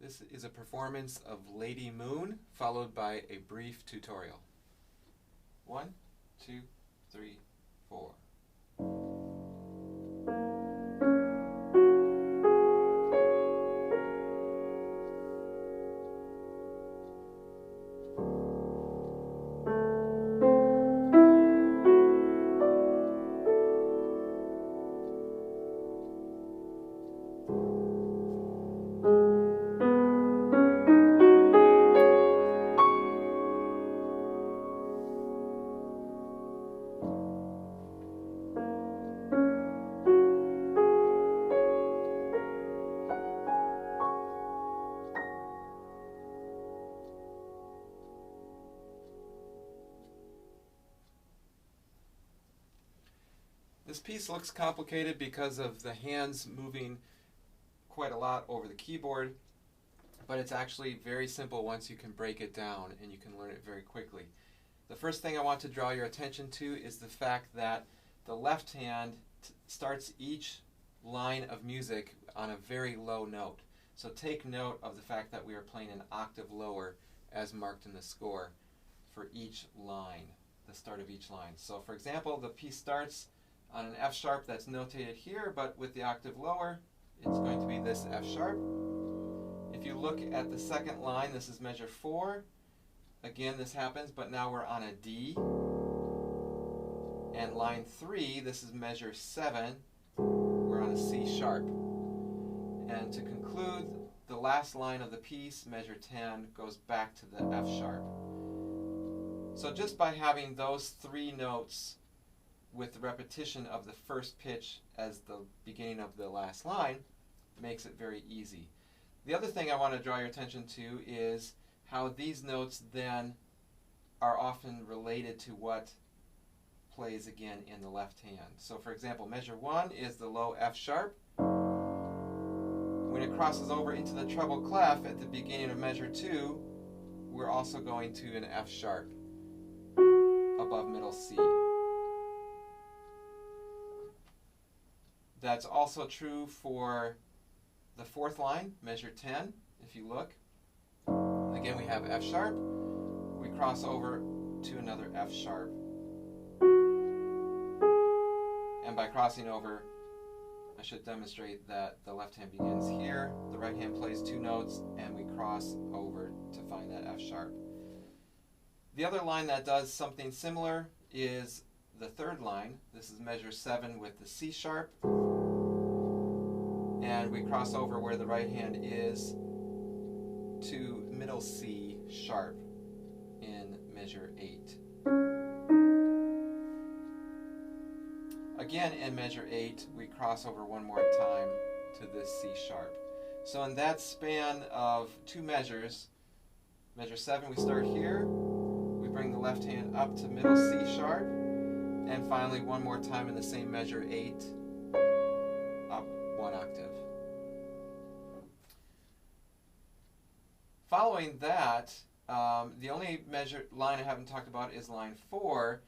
This is a performance of Lady Moon, followed by a brief tutorial. 1, 2, 3, 4. This piece looks complicated because of the hands moving quite a lot over the keyboard, but it's actually very simple once you can break it down, and you can learn it very quickly. The first thing I want to draw your attention to is the fact that the left hand starts each line of music on a very low note. So take note of the fact that we are playing an octave lower as marked in the score for each line, the start of each line. So for example, the piece starts on an F sharp that's notated here, but with the octave lower, it's going to be this F sharp. If you look at the second line, this is measure 4. Again, this happens, but now we're on a D. And line 3, this is measure 7. We're on a C sharp. And to conclude, the last line of the piece, measure 10, goes back to the F sharp. So just by having those 3 notes with the repetition of the first pitch as the beginning of the last line makes it very easy. The other thing I want to draw your attention to is how these notes then are often related to what plays again in the left hand. So for example, measure 1 is the low F sharp. When it crosses over into the treble clef at the beginning of measure 2, we're also going to an F sharp above middle C. That's also true for the fourth line, measure 10, if you look. Again, we have F sharp. We cross over to another F sharp. And by crossing over, I should demonstrate that the left hand begins here, the right hand plays 2 notes, and we cross over to find that F sharp. The other line that does something similar is the third line. This is measure 7 with the C sharp. And we cross over where the right hand is to middle C sharp in measure 8. Again, in measure 8, we cross over one more time to this C sharp. So in that span of 2 measures, measure 7, we start here, we bring the left hand up to middle C sharp, and finally one more time in the same measure 8, up 1 octave. Following that, the only line I haven't talked about is line 4.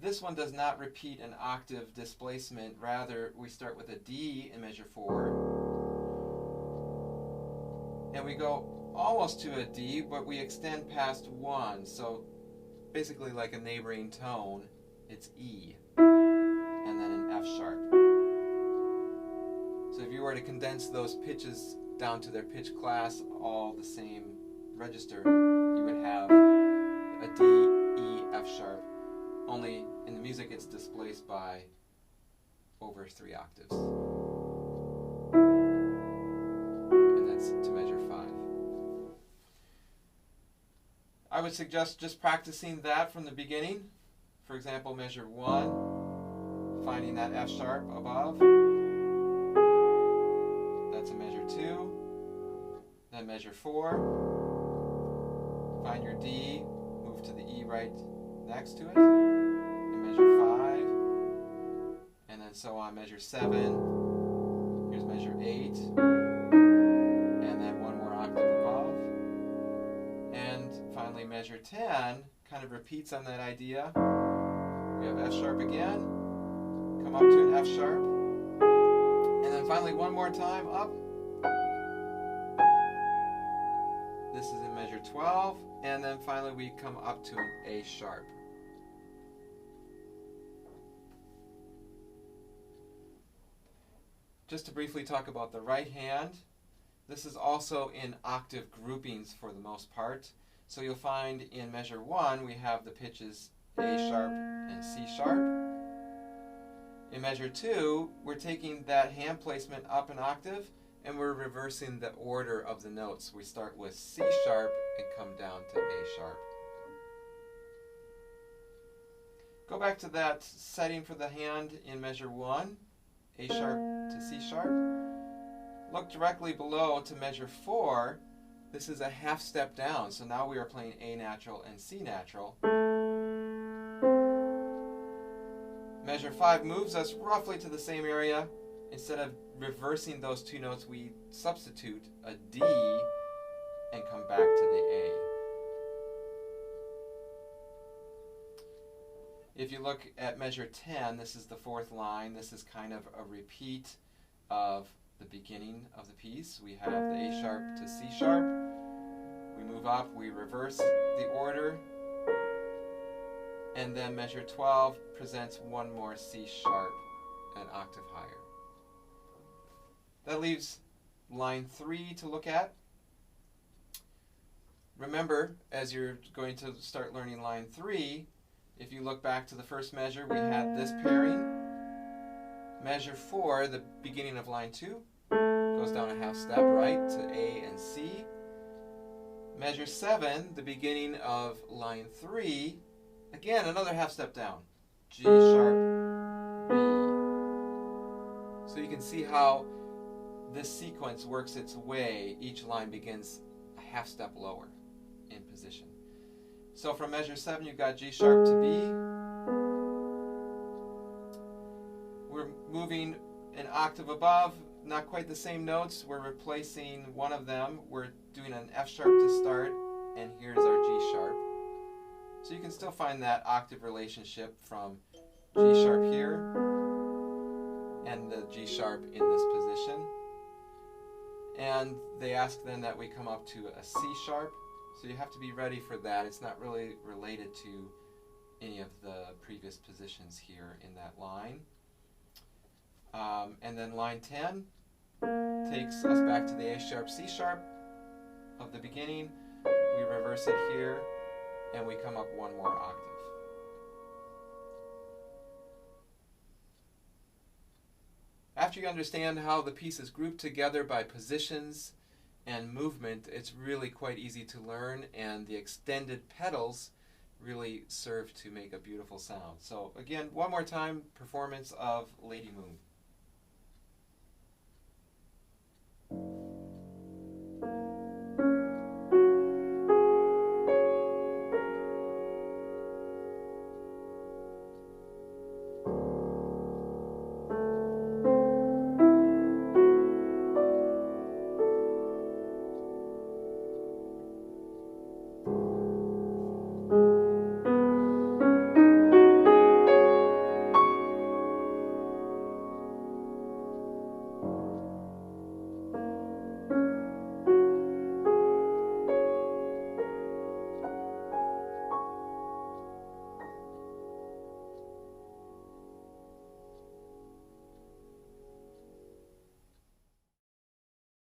This one does not repeat an octave displacement. Rather, we start with a D in measure 4. And we go almost to a D, but we extend past 1. So basically like a neighboring tone, it's E. And then an F sharp. So if you were to condense those pitches down to their pitch class, all the same register, you would have a D, E, F sharp. Only in the music it's displaced by over 3 octaves. And that's to measure 5. I would suggest just practicing that from the beginning. For example, measure 1, finding that F sharp above. That's a measure 2. Then measure 4. Find your D, move to the E right next to it. And measure 5. And then so on, measure 7. Here's measure 8. And then one more octave above. And finally measure 10 kind of repeats on that idea. We have F sharp again. Come up to an F sharp. And then finally one more time up. measure 12, and then finally we come up to an A sharp. Just to briefly talk about the right hand, this is also in octave groupings for the most part. So you'll find in measure 1 we have the pitches A sharp and C sharp. In measure 2, we're taking that hand placement up an octave and we're reversing the order of the notes. We start with C sharp and come down to A sharp. Go back to that setting for the hand in measure 1, A sharp to C sharp. Look directly below to measure 4. This is a half step down, so now we are playing A natural and C natural. Measure 5 moves us roughly to the same area. Instead of reversing those two notes, we substitute a D and come back to the A. If you look at measure 10, this is the 4th line. This is kind of a repeat of the beginning of the piece. We have the A sharp to C sharp. We move up, we reverse the order, and then measure 12 presents one more C sharp, an octave higher. That leaves line 3 to look at. Remember, as you're going to start learning line 3, if you look back to the first measure, we had this pairing. Measure 4, the beginning of line 2, goes down a half step, right, to A and C. Measure 7, the beginning of line 3, again, another half step down. G sharp, B. So you can see how this sequence works its way. Each line begins a half step lower in position. So from measure 7, you've got G sharp to B. We're moving an octave above, not quite the same notes. We're replacing one of them. We're doing an F sharp to start, and here's our G sharp. So you can still find that octave relationship from G sharp here and the G sharp in this position. And they ask then that we come up to a C sharp. So you have to be ready for that. It's not really related to any of the previous positions here in that line. And then line 10 takes us back to the A sharp, C sharp of the beginning. We reverse it here, and we come up one more octave. After you understand how the piece is grouped together by positions and movement, it's really quite easy to learn, and the extended pedals really serve to make a beautiful sound. So again, one more time, performance of Lady Moon.